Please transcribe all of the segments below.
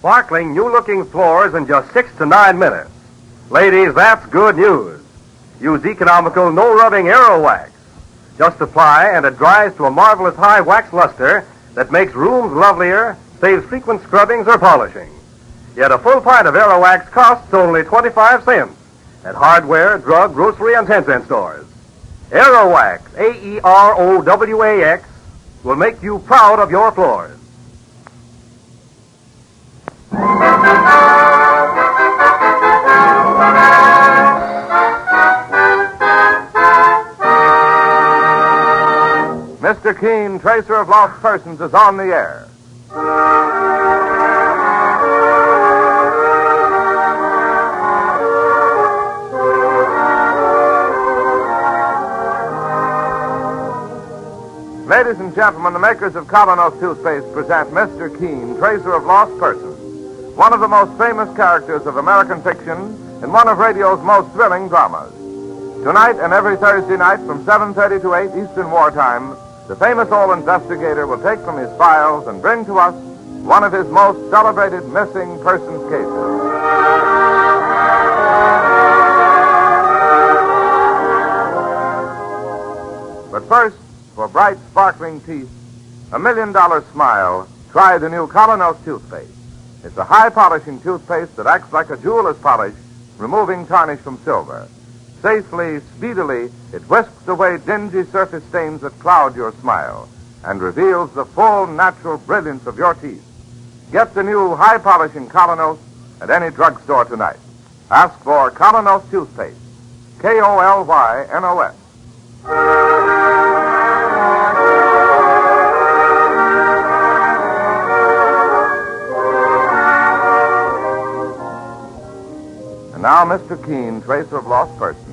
Sparkling, new-looking floors in just 6 to 9 minutes. Ladies, that's good news. Use economical, no-rubbing Aero Wax. Just apply, and it dries to a marvelous high wax luster that makes rooms lovelier, saves frequent scrubbings or polishing. Yet a full pint of Aero Wax costs only 25 cents at hardware, drug, grocery, and 10-cent stores. Aero Wax, A-E-R-O-W-A-X, will make you proud of your floors. Mr. Keene, Tracer of Lost Persons, is on the air. Ladies and gentlemen, the makers of Colonos toothpaste present Mr. Keene, Tracer of Lost Persons, one of the most famous characters of American fiction and one of radio's most thrilling dramas. Tonight and every Thursday night from 7:30 to 8 Eastern Wartime, the famous old investigator will take from his files and bring to us one of his most celebrated missing persons cases. But first, for bright, sparkling teeth, a $1 million smile, try the new Colonos toothpaste. It's a high-polishing toothpaste that acts like a jeweler's polish, removing tarnish from silver. Safely, speedily, it whisks away dingy surface stains that cloud your smile and reveals the full, natural brilliance of your teeth. Get the new high-polishing Colonos at any drugstore tonight. Ask for Colonos toothpaste. K-O-L-Y-N-O-S. And now, Mr. Keene, Tracer of Lost Persons.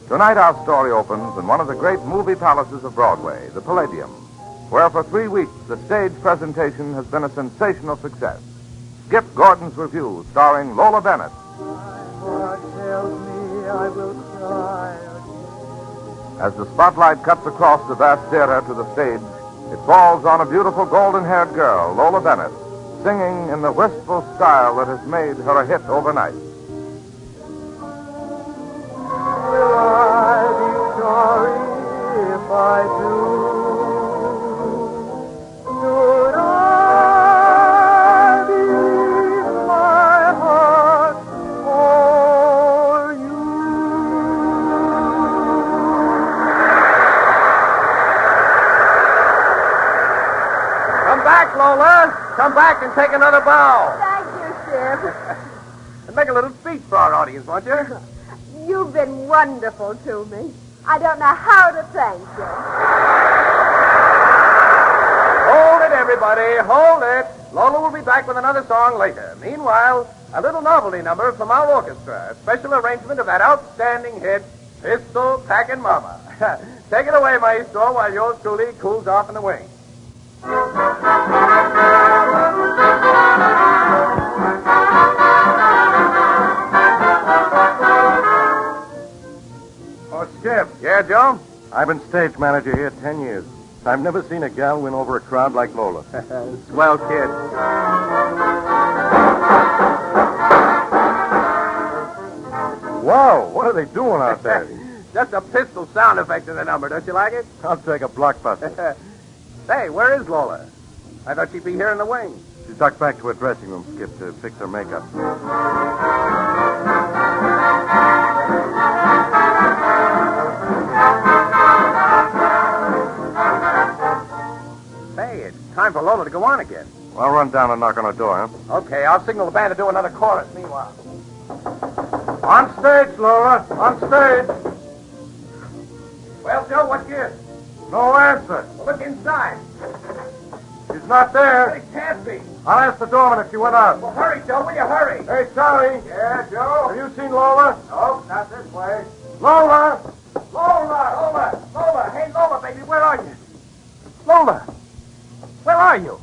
Tonight our story opens in one of the great movie palaces of Broadway, the Palladium, where for 3 weeks the stage presentation has been a sensational success. Skip Gordon's Review, starring Lola Bennett. My heart tells me I will cry again. As the spotlight cuts across the vast theater to the stage, it falls on a beautiful golden-haired girl, Lola Bennett, singing in the wistful style that has made her a hit overnight. Will I be sorry if I do? Should I leave my heart for you? Come back, Lola. Come back and take another bow. Thank you, Sheriff. And make a little speech for our audience, won't you? You've been wonderful to me. I don't know how to thank you. Hold it, everybody. Hold it. Lola will be back with another song later. Meanwhile, a little novelty number from our orchestra. A special arrangement of that outstanding hit, Pistol Packin' Mama. Take it away, Maestro, while yours truly cools off in the wings. Oh, Skip. Yeah, Joe? I've been stage manager here 10 years. I've never seen a gal win over a crowd like Lola. Swell kid. Whoa, what are they doing out there? Just a pistol sound effect in the number. Don't you like it? I'll take a blockbuster. Hey, where is Lola? I thought she'd be here in the wings. She ducked back to her dressing room, Skip, to fix her makeup. Hey, it's time for Lola to go on again. Well, I'll run down and knock on her door, huh? Okay, I'll signal the band to do another chorus meanwhile. On stage, Lola. On stage. Well, Joe, what's yours? No answer. Well, look inside. She's not there. It can't be. I'll ask the doorman if she went out. Well, hurry, Joe. Will you hurry? Hey, Charlie. Yeah, Joe? Have you seen Lola? No, not this way. Lola! Lola! Hey, Lola, baby, where are you? Lola! Where are you?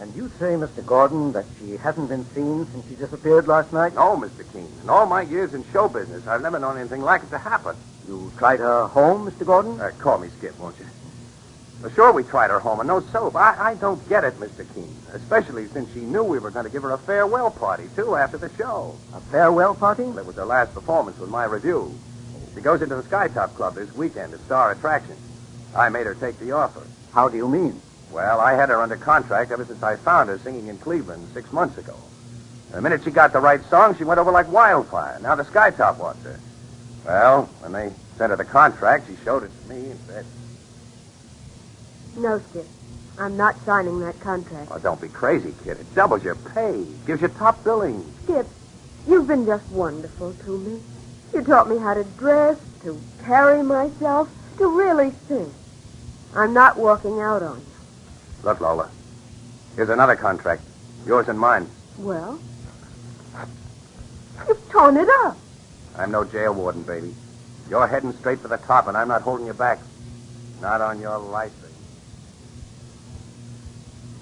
And you say, Mr. Gordon, that she hasn't been seen since she disappeared last night? No, Mr. Keene. In all my years in show business, I've never known anything like it to happen. You tried her home, Mr. Gordon? Call me Skip, won't you? Well, sure, we tried her home, and no soap. I don't get it, Mr. Keene. Especially since she knew we were going to give her a farewell party, too, after the show. A farewell party? Well, it was her last performance with my review. She goes into the Skytop Club this weekend as star attraction. I made her take the offer. How do you mean? Well, I had her under contract ever since I found her singing in Cleveland 6 months ago. The minute she got the right song, she went over like wildfire. Now the Skytop wants her. Well, when they sent her the contract, she showed it to me and said, No, Skip. I'm not signing that contract. "Oh, don't be crazy, kid. It doubles your pay, gives you top billing." Skip, you've been just wonderful to me. You taught me how to dress, to carry myself, to really sing. I'm not walking out on you. Look, Lola, here's another contract. Yours and mine. Well, you've torn it up. I'm no jail warden, baby. You're heading straight for the top, and I'm not holding you back. Not on your life, baby.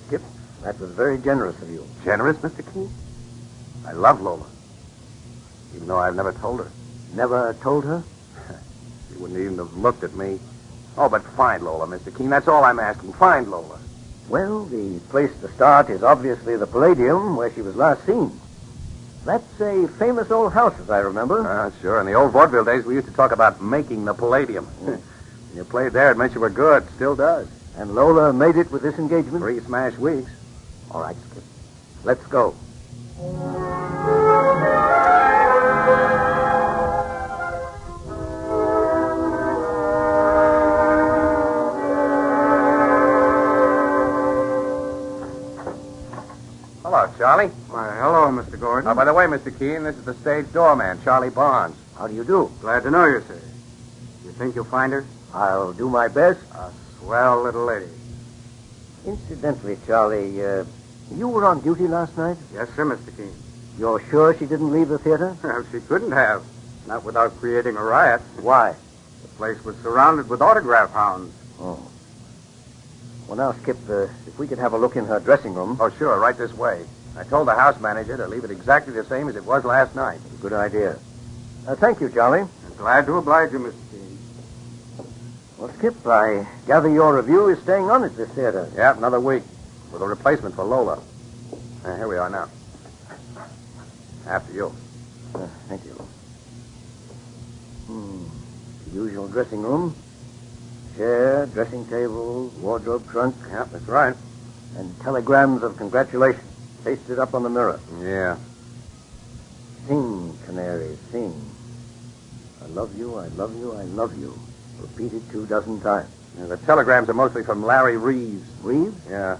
Skip, that was very generous of you. Generous, Mr. Keene? I love Lola, even though I've never told her. Never told her? She wouldn't even have looked at me. Oh, but find Lola, Mr. Keene. That's all I'm asking. Find Lola. Well, the place to start is obviously the Palladium, where she was last seen. That's a famous old house, as I remember. Sure. In the old vaudeville days, we used to talk about making the Palladium. When you played there, it meant you were good. Still does. And Lola made it with this engagement? 3 smash weeks. All right, Skip. Let's go. Hello, Charlie. Why, hello, Mr. Gordon. Oh, by the way, Mr. Keene, this is the stage doorman, Charlie Barnes. How do you do? Glad to know you, sir. You think you'll find her? I'll do my best. A swell little lady. Incidentally, Charlie, you were on duty last night? Yes, sir, Mr. Keene. You're sure she didn't leave the theater? Well, she couldn't have. Not without creating a riot. Why? The place was surrounded with autograph hounds. Oh. Well, now, Skip, if we could have a look in her dressing room. Oh, sure, right this way. I told the house manager to leave it exactly the same as it was last night. Good idea. Thank you, Charlie. I'm glad to oblige you, Mr. Keene. Well, Skip, I gather your review is staying on at this theater. Yeah, another week. With a replacement for Lola. Here we are now. After you. Thank you. The usual dressing room. Chair, dressing table, wardrobe trunk. Yeah, that's right. And telegrams of congratulations pasted up on the mirror. Yeah. Sing, canary, sing. I love you, I love you, I love you. Repeated 24 times. Yeah, the telegrams are mostly from Larry Reeves. Reeves? Yeah.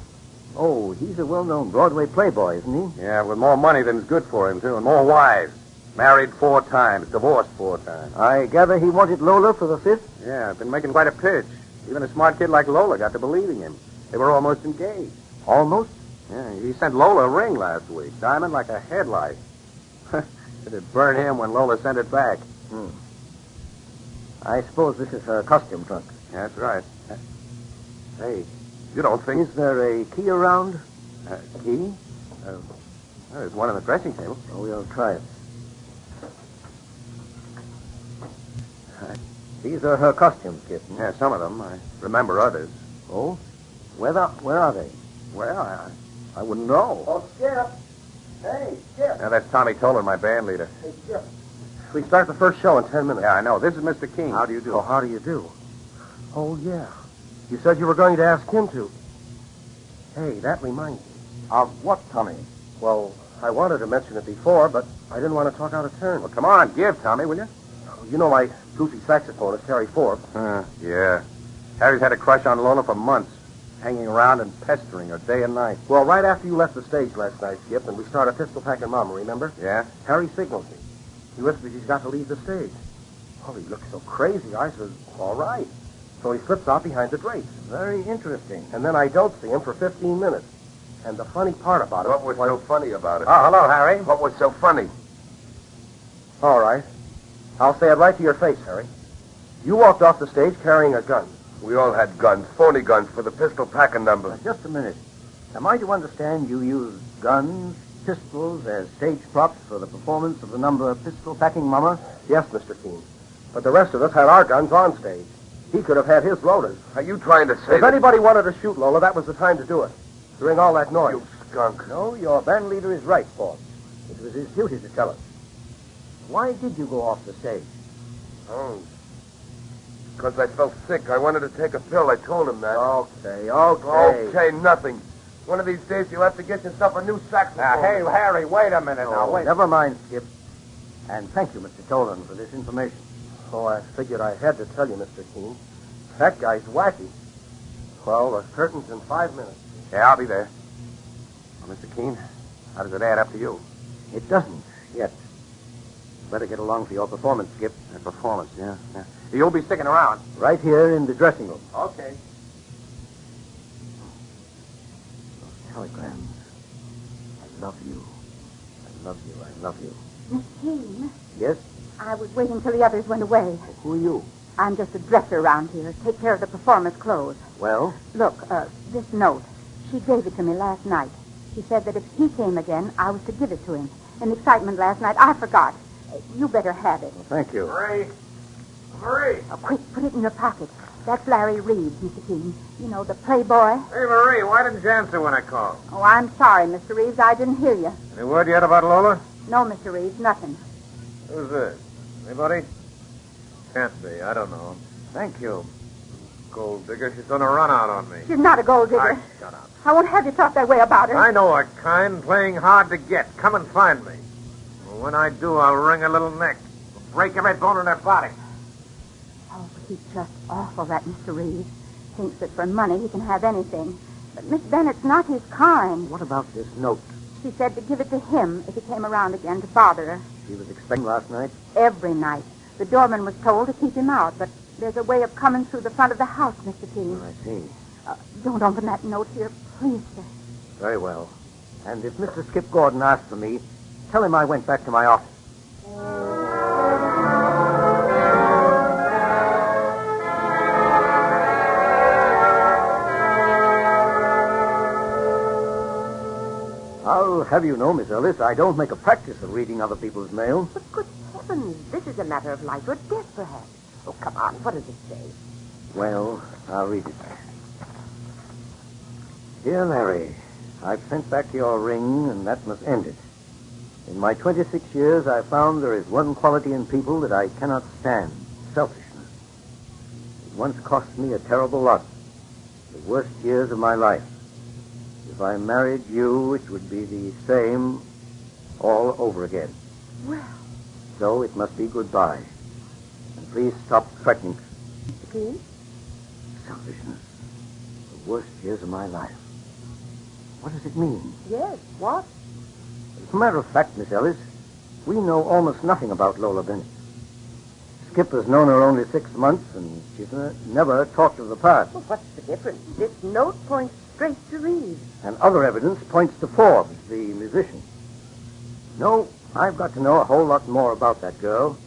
Oh, he's a well-known Broadway playboy, isn't he? Yeah, with more money than's good for him, too, and more wives. Married 4 times, divorced 4 times. I gather he wanted Lola for the 5th? Yeah, been making quite a pitch. Even a smart kid like Lola got to believing him. They were almost engaged. Almost? Yeah, he sent Lola a ring last week. Diamond like a headlight. It'd burn him when Lola sent it back. I suppose this is her costume trunk. That's right. Hey, you don't think... Is there a key around? Key? There's one on the dressing table. Oh, we'll try it. These are her costumes, Kitten. Yeah, some of them. I remember others. Oh? Where are they? Well, I wouldn't know. Oh, Skip. Hey, Skip. Now, that's Tommy Toller, my band leader. Hey, Skip. We start the first show in 10 minutes. Yeah, I know. This is Mr. King. How do you do? Oh, how do you do? Oh, yeah. You said you were going to ask him to. Hey, that reminds me. Of what, Tommy? Well, I wanted to mention it before, but I didn't want to talk out of turn. Well, come on, give, Tommy, will you? You know my goofy saxophonist, Harry Forbes. Yeah. Harry's had a crush on Lola for months, hanging around and pestering her day and night. Well, right after you left the stage last night, Skip, and we started pistol packing Mama, remember? Yeah? Harry signals me. He whispers he's got to leave the stage. Oh, he looks so crazy. I says, all right. So he slips out behind the drapes. Very interesting. And then I don't see him for 15 minutes. And the funny part about it... What was so funny about it? Oh, hello, Harry. What was so funny? All right. I'll say it right to your face, Harry. You walked off the stage carrying a gun. We all had guns, phony guns for the pistol packing number. Just a minute. Am I to understand you use guns, pistols as stage props for the performance of the number Pistol-Packing Mama? Yes, Mr. Keene. But the rest of us had our guns on stage. He could have had his loaders. Are you trying to say If anybody wanted to shoot Lola, that was the time to do it. During all that noise. You skunk. No, your band leader is right, Forbes. It was his duty to tell us. Why did you go off the stage? Oh. Because I felt sick. I wanted to take a pill. I told him that. Okay. Okay, nothing. One of these days you'll have to get yourself a new saxophone. Now, hey, Harry, wait a minute now. Wait. Never mind, Skip. And thank you, Mr. Tolan, for this information. Oh, I figured I had to tell you, Mr. Keene. That guy's wacky. Well, the curtain's in 5 minutes. Yeah, I'll be there. Well, Mr. Keene, how does it add up to you? It doesn't yet. Better get along for your performance, Skip. Performance, yeah. You'll be sticking around. Right here in the dressing room. Okay. Those telegrams. I love you. I love you. I love you. Miss Keene, Yes? I was waiting till the others went away. Who are you? I'm just a dresser around here. Take care of the performers' clothes. Well? Look, this note. She gave it to me last night. She said that if he came again, I was to give it to him. In the excitement last night, I forgot. You better have it. Well, thank you. Marie! Oh, quick, put it in your pocket. That's Larry Reed, Mr. Keene. You know, the playboy. Hey, Marie, why didn't you answer when I called? Oh, I'm sorry, Mr. Reeves. I didn't hear you. Any word yet about Lola? No, Mr. Reeves, nothing. Who's this? Anybody? Can't be. I don't know. Thank you. Gold digger. She's going to run out on me. She's not a gold digger. Shut up. I won't have you talk that way about her. I know a kind playing hard to get. Come and find me. Well, when I do, I'll wring her little neck. Break every bone in her body. Oh, he's just awful, that Mr. Reeves. Thinks that for money he can have anything. But Miss Bennett's not his kind. What about this note? She said to give it to him if he came around again to bother her. She was expecting last night? Every night. The doorman was told to keep him out, but there's a way of coming through the front of the house, Mr. Keene. I see. Don't open that note here, please, sir. Very well. And if Mr. Skip Gordon asks for me, tell him I went back to my office. I'll have you know, Miss Ellis, I don't make a practice of reading other people's mail. But good heavens, this is a matter of life or death, perhaps. Oh, come on, what does it say? Well, I'll read it. Dear Larry, I've sent back your ring, and that must end it. In my 26 years, I've found there is one quality in people that I cannot stand, selfishness. It once cost me a terrible lot, the worst years of my life. If I married you, it would be the same all over again. Well, So it must be goodbye. And please stop threatening. Keene? Selfishness. The worst years of my life. What does it mean? Yes, what? As a matter of fact, Miss Ellis, we know almost nothing about Lola Bennett. Skip has known her only 6 months, and she's never talked of the past. Well, what's the difference? This note points straight to Reeves. And other evidence points to Forbes, the musician. No, I've got to know a whole lot more about that girl.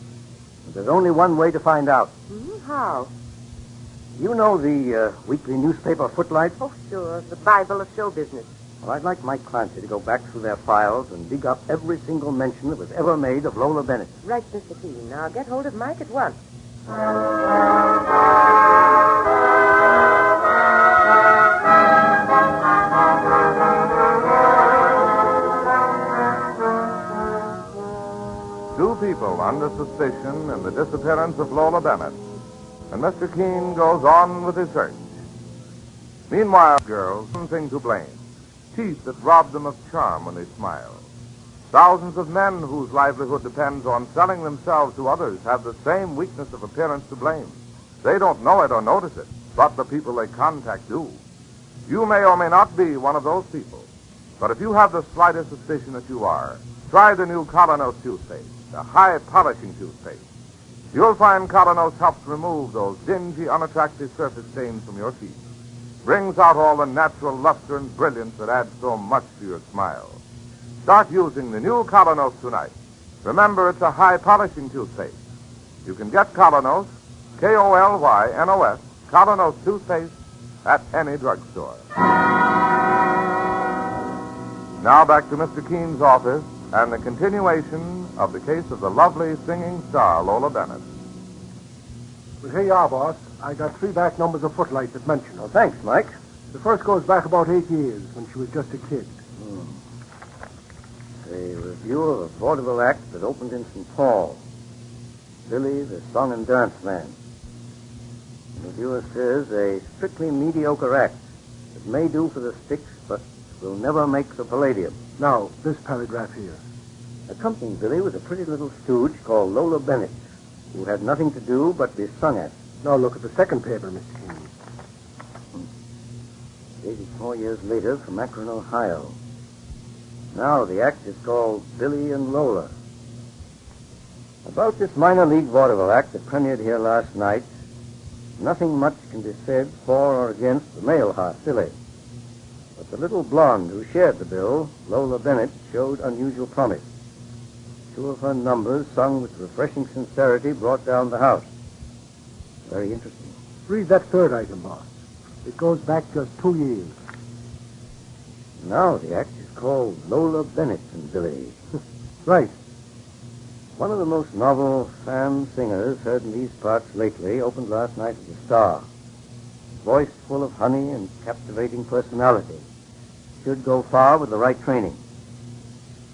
But there's only one way to find out. How? You know the weekly newspaper Footlights? Oh, sure, the Bible of show business. Well, I'd like Mike Clancy to go back through their files and dig up every single mention that was ever made of Lola Bennett. Right, Mr. Keene. Now get hold of Mike at once. Two people under suspicion in the disappearance of Lola Bennett. And Mr. Keene goes on with his search. Meanwhile, girls, something to blame. Teeth that rob them of charm when they smile. Thousands of men whose livelihood depends on selling themselves to others have the same weakness of appearance to blame. They don't know it or notice it, but the people they contact do. You may or may not be one of those people. But if you have the slightest suspicion that you are, try the new Colonos toothpaste, a high-polishing toothpaste. You'll find Colonos helps remove those dingy, unattractive surface stains from your teeth. Brings out all the natural luster and brilliance that adds so much to your smile. Start using the new Colonos tonight. Remember, it's a high-polishing toothpaste. You can get Colonos, K-O-L-Y-N-O-S, Colonos toothpaste, at any drugstore. Now back to Mr. Keene's office and the continuation of the case of the lovely singing star, Lola Bennett. Well, here you are, boss. I got 3 back numbers of footlights that mentioned. Oh, thanks, Mike. The first goes back about 8 years, when she was just a kid. A review of a vaudeville act that opened in St. Paul. Billy, the song and dance man. The reviewer says a strictly mediocre act that may do for the sticks, but will never make the Palladium. Now, this paragraph here. Accompanying Billy was a pretty little stooge called Lola Bennett, who had nothing to do but be sung at. Now look at the second paper, Mr. Keene. Dated 4 years later from Akron, Ohio. Now the act is called Billy and Lola. About this minor league vaudeville act that premiered here last night, nothing much can be said for or against the male half, Billy. But the little blonde who shared the bill, Lola Bennett, showed unusual promise. 2 of her numbers, sung with refreshing sincerity, brought down the house. Very interesting. Read that third item, boss. It goes back just 2 years. Now the act is called Lola Bennett and Billy. Right. One of the most novel fan singers heard in these parts lately opened last night at the Star. Voice full of honey and captivating personality. Should go far with the right training.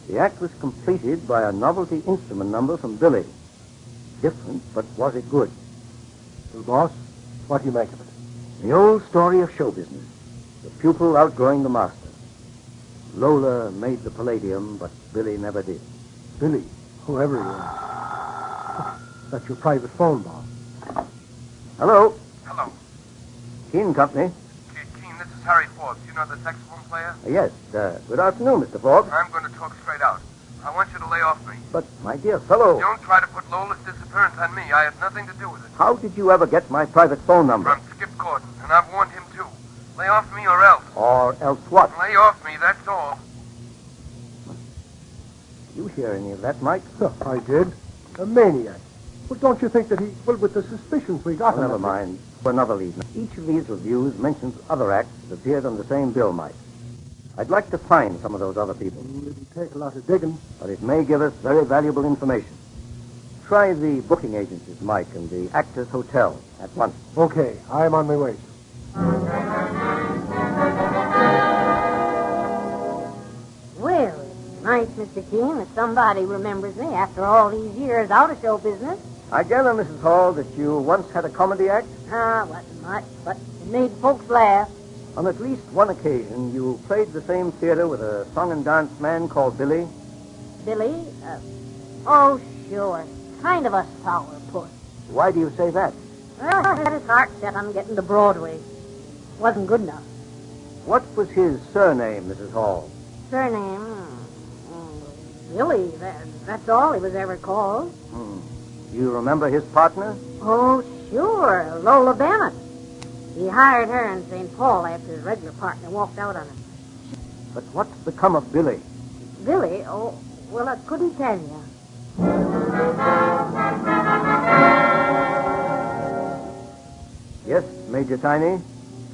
The act was completed by a novelty instrument number from Billy. Different, but was it good? Well, boss, what do you make of it? The old story of show business. The pupil outgrowing the master. Lola made the Palladium, but Billy never did. Billy, whoever he is. That's your private phone, boss. Hello, Hello. Keene Company. Keene, this is Harry Forbes. You know the saxophone player? Yes, good afternoon, Mr. Forbes. I'm going to talk straight out. I want you to lay off me. But, my dear fellow, Don't try to put Lola's disappearance on me. I had nothing to do with it. how did you ever get my private phone number? From Skip Gordon, and I've warned him too. Lay off me or else. Or else what? Lay off me, that's all. You hear any of that, Mike? I did. A maniac. Well, don't you think that he... Well, with the suspicions we got... Oh, never mind. For another lead. Each of these reviews mentions other acts that appeared on the same bill, Mike. I'd like to find some of those other people, It'll take a lot of digging. but it may give us very valuable information. Try the booking agencies, Mike, and the Actors Hotel at once. Okay, I'm on my way. Well, it's nice, Mr. Keene, that somebody remembers me after all these years out of show business. I gather, Mrs. Hall, that you once had a comedy act? Wasn't much, but it made folks laugh. On at least one occasion, you played the same theater with a song and dance man called Billy. Billy? Oh, sure. Kind of a sourpuss. Why do you say that? Well, he had his heart set on getting to Broadway. Wasn't good enough. What was his surname, Mrs. Hall? Surname? Billy. That's all he was ever called. Do you remember his partner? Oh, sure. Lola Bennett. He hired her in St. Paul after his regular partner walked out on him. But what's become of Billy? Billy? Oh, well, I couldn't tell you. Yes, Major Tiny?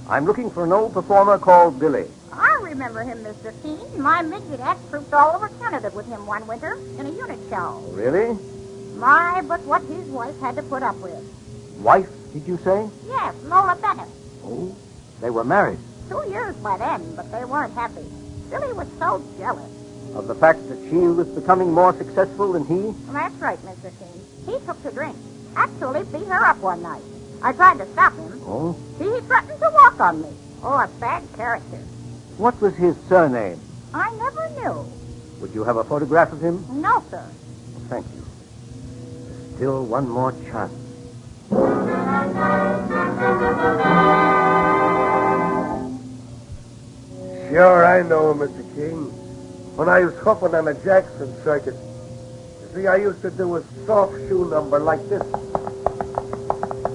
I'm looking for an old performer called Billy. I remember him, Mr. Keene. My midget act trooped all over Canada with him one winter in a unit show. Really? My, but what his wife had to put up with. Wife, did you say? Yes, Lola Bennett. Oh, they were married. 2 years by then, but they weren't happy. Billy was so jealous. Of the fact that she was becoming more successful than he? Well, that's right, Mr. Keene. He took to drink. Actually beat her up one night. I tried to stop him. Oh? He threatened to walk on me. Oh, a bad character. What was his surname? I never knew. Would you have a photograph of him? No, sir. Thank you. Still one more chance. Sure, I know him, Mr. King. When I was hoofing on the Jackson circuit, you see, I used to do a soft shoe number like this.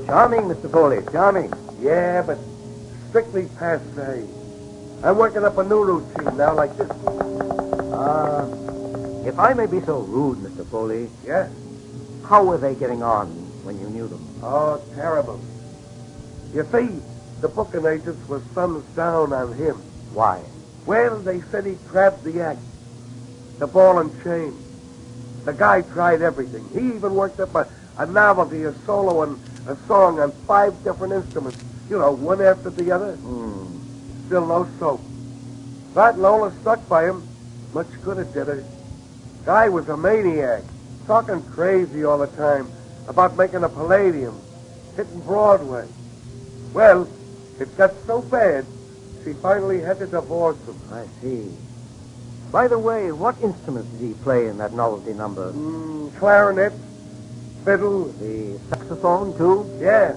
Charming, Mr. Foley, charming. Yeah, but strictly passe. I'm working up a new routine now like this. If I may be so rude, Mr. Foley, Yeah? how were they getting on when you knew them? Oh, terrible. You see, the booking agents were thumbs down on him. Why? Well, they said he grabbed the act, the ball and chain. The guy tried everything. He even worked up a novelty, a solo, and a song on 5 different instruments. You know, one after the other. Still no soap. That Lola stuck by him. Much good it did her. Guy was a maniac, talking crazy all the time about making a Palladium, hitting Broadway. Well, it got so bad, she finally had to divorce him. I see. By the way, what instruments did he play in that novelty number? Clarinet, fiddle. The saxophone, too? Yeah,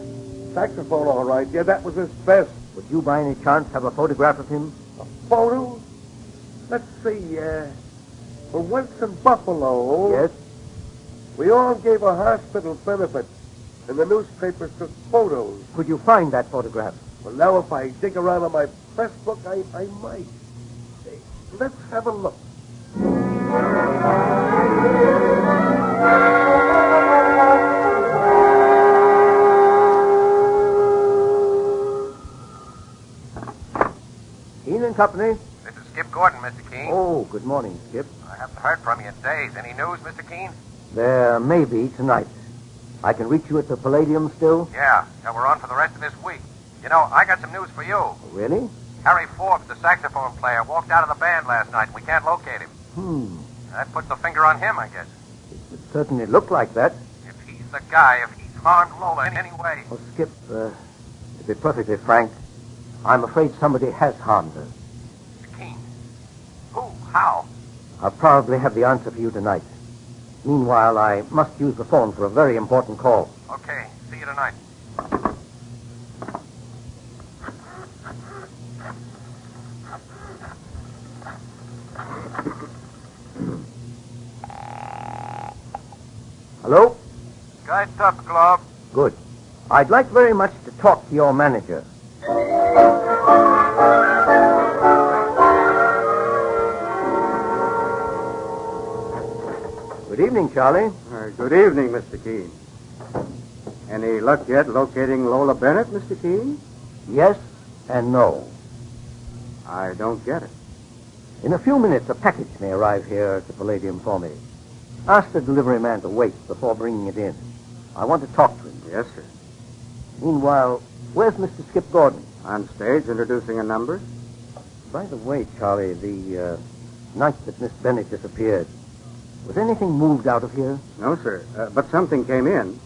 saxophone, all right. Yeah, that was his best. Would you, by any chance, have a photograph of him? A photo? Let's see, well, once in Buffalo... Yes? We all gave a hospital benefit, and the newspapers took photos. Could you find that photograph? Well, now if I dig around in my press book, I might. Hey, let's have a look. Keene and Company? This is Skip Gordon, Mr. Keene. Oh, good morning, Skip. I haven't heard from you in days. Any news, Mr. Keene? There may be tonight. I can reach you at the Palladium still? Yeah, we're on for the rest of this week. You know, I got some news for you. Really? Harry Forbes, the saxophone player, walked out of the band last night, and we can't locate him. That puts the finger on him, I guess. It certainly looked like that. If he's the guy, if he's harmed Lola in any way. Oh, Skip, to be perfectly frank, I'm afraid somebody has harmed her. Mr. Keene. Who? How? I'll probably have the answer for you tonight. Meanwhile, I must use the phone for a very important call. Okay, see you tonight. Hello? Guy Tuck Club. Good. I'd like very much to talk to your manager. Good evening, Charlie. Good evening, Mr. Keene. Any luck yet locating Lola Bennett, Mr. Keene? Yes and no. I don't get it. In a few minutes, a package may arrive here at the Palladium for me. Ask the delivery man to wait before bringing it in. I want to talk to him. Yes, sir. Meanwhile, where's Mr. Skip Gordon? On stage, introducing a number. By the way, Charlie, the night that Miss Bennett disappeared, was anything moved out of here? No, sir. But something came in.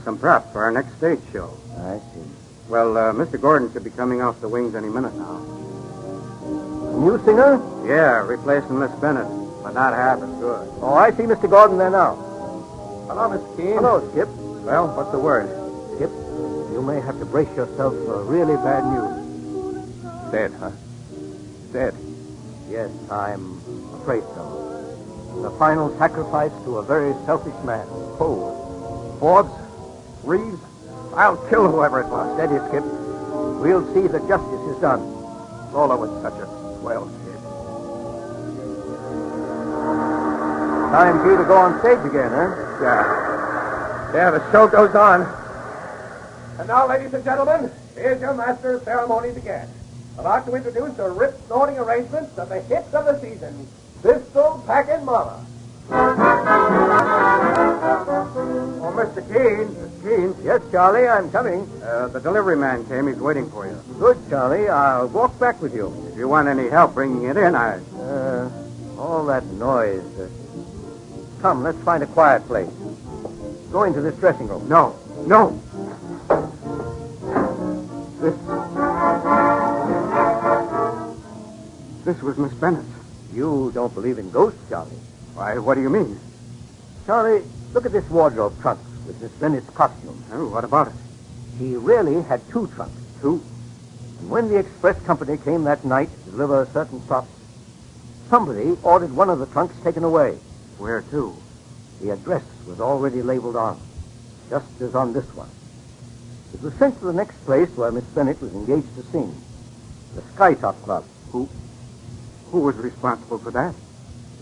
Some props for our next stage show. I see. Well, Mr. Gordon should be coming off the wings any minute now. A new singer? Yeah, replacing Miss Bennett, but not half as good. Oh, I see Mr. Gordon there now. Hello, Mr. Keene. Hello, Skip. Well, what's the word? Skip, you may have to brace yourself for really bad news. Dead, huh? Dead. Yes, I'm afraid so. The final sacrifice to a very selfish man. Who? Forbes? Reeves? I'll kill whoever it was. Steady, Skip. We'll see that justice is done. Lola was such a swell kid. Time for you to go on stage again, huh? Yeah, the show goes on. And now, ladies and gentlemen, here's your master of ceremonies again. About to introduce a rip-snorting arrangement of the hits of the season, Pistol Packin' Mama. Oh, Mr. Keene. Mr. Keene. Yes, Charlie, I'm coming. The delivery man came. He's waiting for you. Good, Charlie. I'll walk back with you. If you want any help bringing it in, All that noise. Come, let's find a quiet place. Go into this dressing room. No. This was Miss Bennett. You don't believe in ghosts, Charlie. Why, what do you mean? Charlie, look at this wardrobe trunk with Miss Bennett's costume. Oh, what about it? She really had 2 trunks. 2? And when the express company came that night to deliver certain props, somebody ordered one of the trunks taken away. Where to? The address was already labeled on, just as on this one. It was sent to the next place where Miss Bennett was engaged to sing, the Skytop Club. Who was responsible for that?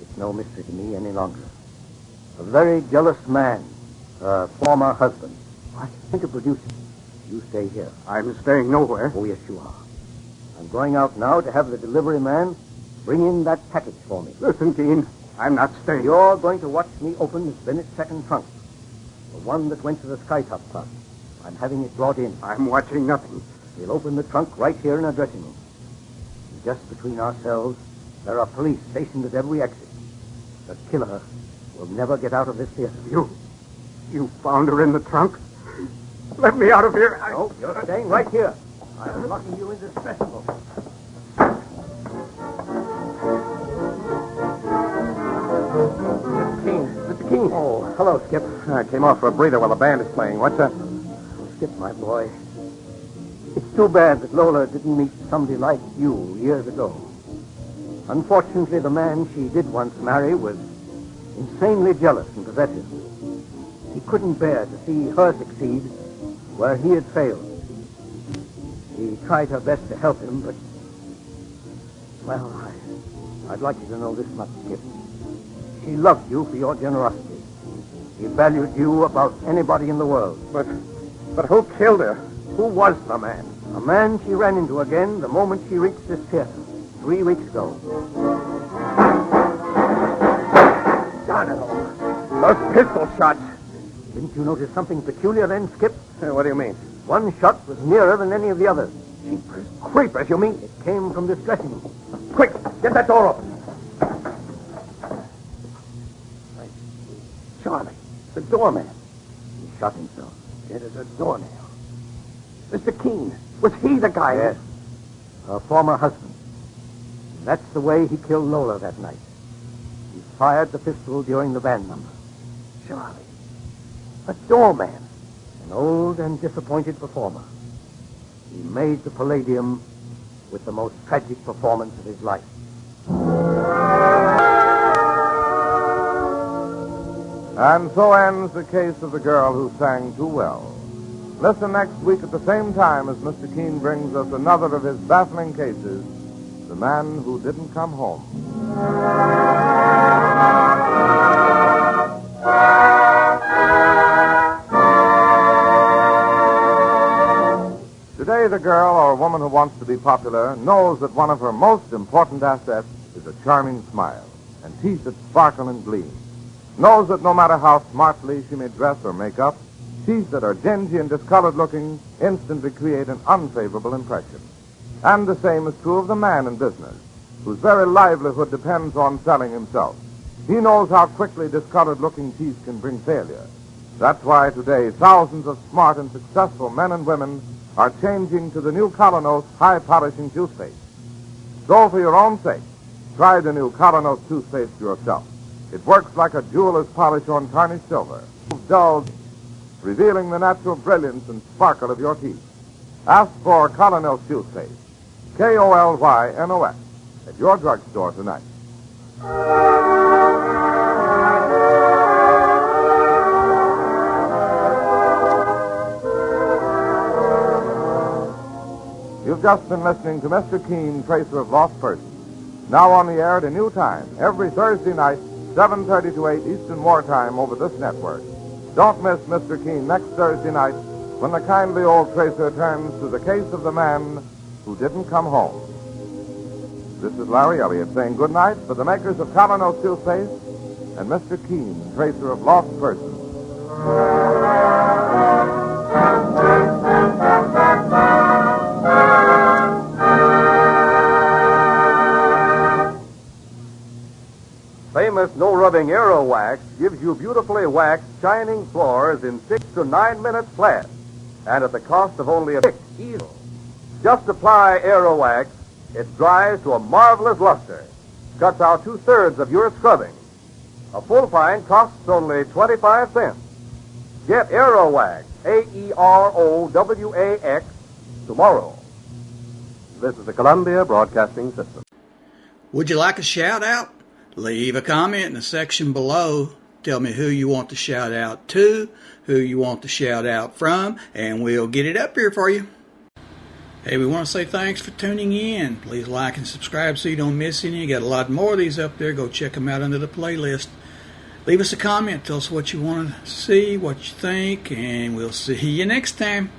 It's no mystery to me any longer. A very jealous man, her former husband. What? Think of producing. You stay here. I'm staying nowhere. Oh, yes, you are. I'm going out now to have the delivery man Bring in that package for me. Listen, Keen, I'm not staying. You're going to watch me open Miss Bennett's second trunk. The one that went to the Skytop Club. I'm having it brought in. I'm watching nothing. We'll open the trunk right here in our dressing room. And just between ourselves, there are police stationed at every exit. The killer will never get out of this theater. You found her in the trunk? Let me out of here. No, you're staying right here. I'm locking you in this dressing room. Mr. Keen. Oh, hello, Skip. I came off for a breather while the band is playing. What's up? Skip, my boy. It's too bad that Lola didn't meet somebody like you years ago. Unfortunately, the man she did once marry was insanely jealous and possessive. He couldn't bear to see her succeed where he had failed. He tried her best to help him, but... Well, I'd like you to know this much, Skip. She loved you for your generosity. She valued you above anybody in the world. But who killed her? Who was the man? A man she ran into again the moment she reached this theater 3 weeks ago. Darn it all. Those pistol shots. Didn't you notice something peculiar then, Skip? What do you mean? One shot was nearer than any of the others. Jeepers creepers, you mean? It came from this dressing room. Quick, get that door open. Charlie, the doorman. He shot himself. It is a doornail. Mr. Keen, was he the guy? Yes. Her former husband. And that's the way he killed Lola that night. He fired the pistol during the band number. Charlie, a doorman. An old and disappointed performer. He made the Palladium with the most tragic performance of his life. And so ends the case of the girl who sang too well. Listen next week at the same time as Mr. Keen brings us another of his baffling cases, The Man Who Didn't Come Home. Today, the girl or woman who wants to be popular knows that one of her most important assets is a charming smile and teeth that sparkle and gleam. Knows that no matter how smartly she may dress or make up, teeth that are dingy and discolored looking instantly create an unfavorable impression. And the same is true of the man in business, whose very livelihood depends on selling himself. He knows how quickly discolored looking teeth can bring failure. That's why today thousands of smart and successful men and women are changing to the new Colonos high polishing toothpaste. So for your own sake, try the new Colonos toothpaste yourself. It works like a jeweler's polish on tarnished silver, dull, revealing the natural brilliance and sparkle of your teeth. Ask for Colonos toothpaste, K-O-L-Y-N-O-S, at your drugstore tonight. You've just been listening to Mr. Keen, Tracer of Lost Persons. Now on the air at a new time, every Thursday night, 7:30 to 8 Eastern Wartime over this network. Don't miss Mr. Keen next Thursday night when the kindly old Tracer turns to the case of the man who didn't come home. This is Larry Elliott saying good night for the makers of Colonos toothpaste and Mr. Keen, Tracer of Lost Persons. Famous no-rubbing Aero Wax gives you beautifully waxed, shining floors in 6 to 9 minutes flat, and at the cost of only a $6 easy. Just apply Aero Wax, it dries to a marvelous luster, cuts out 2/3 of your scrubbing. A full pint costs only 25 cents. Get Aero Wax, A-E-R-O-W-A-X, tomorrow. This is the Columbia Broadcasting System. Would you like a shout out? Leave a comment in the section below. Tell me who you want to shout out to, who you want to shout out from, and we'll get it up here for you. Hey, we want to say thanks for tuning in. Please like and subscribe so you don't miss any. You got a lot more of these up there. Go check them out under the playlist. Leave us a comment. Tell us what you want to see, what you think, and we'll see you next time.